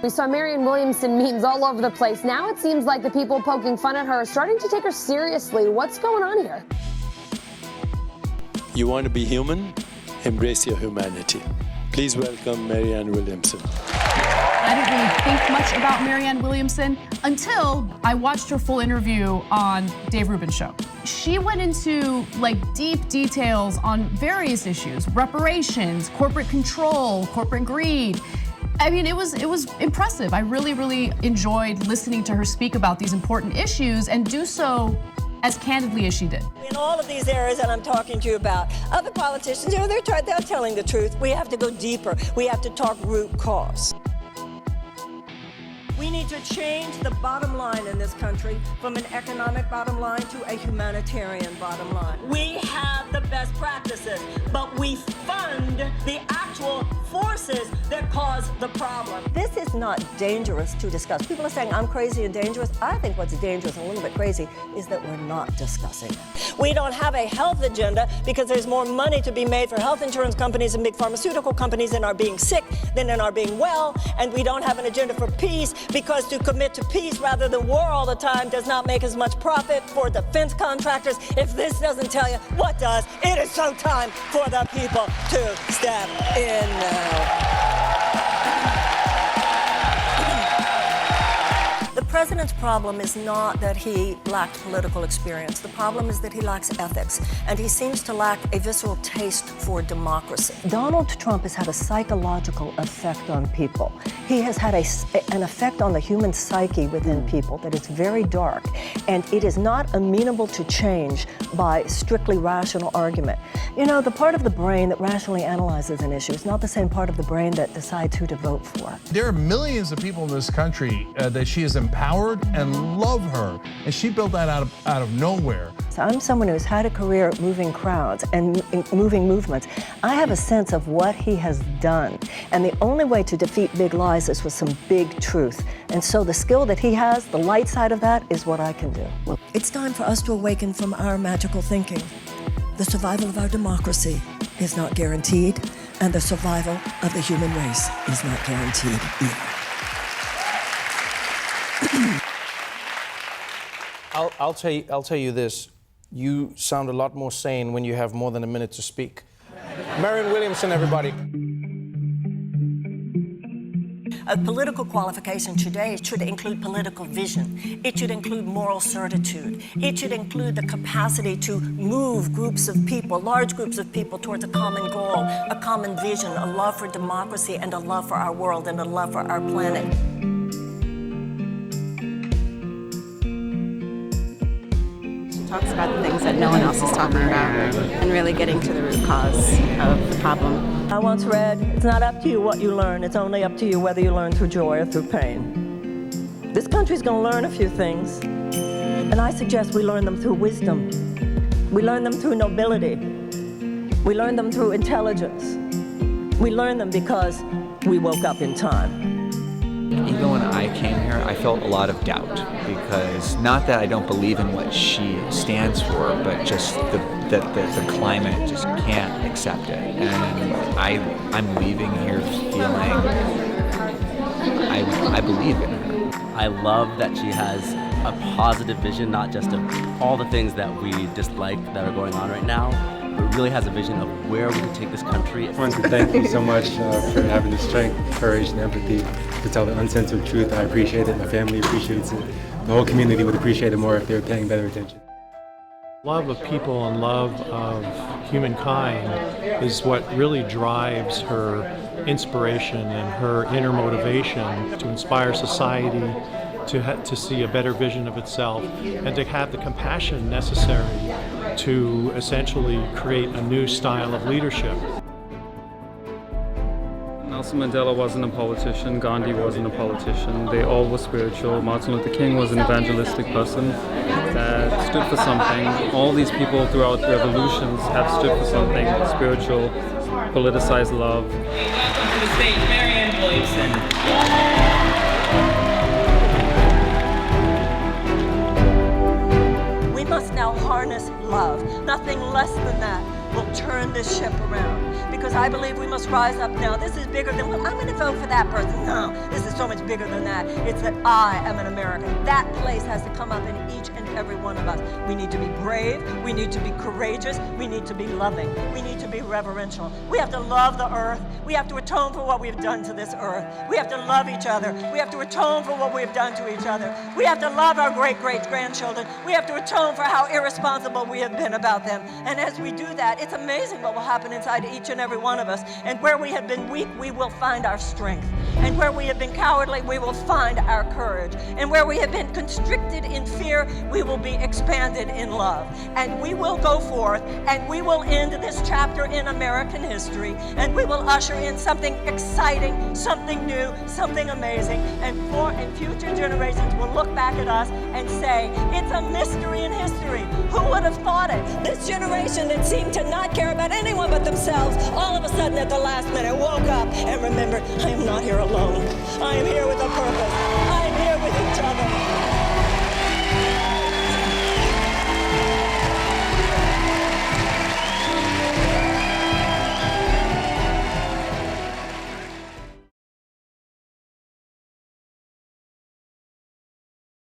We saw Marianne Williamson memes all over the place. Now it seems like the people poking fun at her are starting to take her seriously. What's going on here? You want to be human? Embrace your humanity. Please welcome Marianne Williamson. I didn't really think much about Marianne Williamson until I watched her full interview on Dave Rubin's show. She went into deep details on various issues: reparations, corporate control, corporate greed. I mean, it was impressive. I really enjoyed listening to her speak about these important issues and do so as candidly as she did. In all of these areas that I'm talking to you about, other politicians, they're telling the truth. We have to go deeper. We have to talk root cause. We need to change the bottom line in this country from an economic bottom line to a humanitarian bottom line. We have the best practices, but we fund the actual forces that cause the problem. This is not dangerous to discuss. People are saying I'm crazy and dangerous. I think what's dangerous and a little bit crazy is that we're not discussing it. We don't have a health agenda because there's more money to be made for health insurance companies and big pharmaceutical companies in our being sick than in our being well, and we don't have an agenda for peace because to commit to peace rather than war all the time does not make as much profit for defense contractors. If this doesn't tell you, what does? It is so time for the people to step in now. The president's problem is not that he lacked political experience. The problem is that he lacks ethics, and he seems to lack a visceral taste for democracy. Donald Trump has had a psychological effect on people. He has had an effect on the human psyche within people that is very dark, and it is not amenable to change by strictly rational argument. You know, the part of the brain that rationally analyzes an issue is not the same part of the brain that decides who to vote for. There are millions of people in this country that she has empowered and love her, and she built that out of nowhere. So I'm someone who's had a career moving crowds and moving movements. I have a sense of what he has done, and the only way to defeat big lies is with some big truth. And so the skill that he has, the light side of that, is what I can do. Well, it's time for us to awaken from our magical thinking. The survival of our democracy is not guaranteed, and the survival of the human race is not guaranteed either. I'll tell you this. You sound a lot more sane when you have more than a minute to speak. Marianne Williamson, everybody. A political qualification today should include political vision. It should include moral certitude. It should include the capacity to move groups of people, large groups of people, towards a common goal, a common vision, a love for democracy, and a love for our world, and a love for our planet. Talks about the things that no one else is talking about and really getting to the root cause of the problem. I once read, it's not up to you what you learn, it's only up to you whether you learn through joy or through pain. This country's going to learn a few things, and I suggest we learn them through wisdom. We learn them through nobility. We learn them through intelligence. We learn them because we woke up in time. Even when I came here, I felt a lot of doubt because not that I don't believe in what she stands for, but just the climate just can't accept it. And I'm leaving here feeling I believe in her. I love that she has a positive vision, not just of all the things that we dislike that are going on right now, but really has a vision of where we can take this country. I want to thank you so much for having the strength, courage, and empathy to tell the uncensored truth. I appreciate it. My family appreciates it. The whole community would appreciate it more if they were paying better attention. Love of people and love of humankind is what really drives her inspiration and her inner motivation to inspire society to see a better vision of itself and to have the compassion necessary to essentially create a new style of leadership. Nelson Mandela wasn't a politician, Gandhi wasn't a politician, they all were spiritual. Martin Luther King was an evangelistic person that stood for something. All these people throughout revolutions have stood for something spiritual, politicized love. Welcome to the stage, Marianne Williamson. Now harness love. Nothing less than that will turn this ship around. because I believe we must rise up now. This is bigger than, well, I'm going to vote for that person. No, this is so much bigger than that. It's that I am an American. That place has to come up in each and every one of us. We need to be brave. We need to be courageous. We need to be loving. We need to be reverential. We have to love the earth. We have to atone for what we've done to this earth. We have to love each other. We have to atone for what we've done to each other. We have to love our great-great-grandchildren. We have to atone for how irresponsible we have been about them. And as we do that, it's amazing what will happen inside each and every one of us. And where we have been weak, we will find our strength. And where we have been cowardly, we will find our courage. And where we have been constricted in fear, we will be expanded in love. And we will go forth, and we will end this chapter in American history, and we will usher in something exciting, something new, something amazing. And future generations will look back at us and say, it's a mystery in history. Who would have thought it? This generation that seemed to not care about anyone but themselves, all of a sudden at the last minute woke up and remembered, I am not here alone. I am here with a purpose.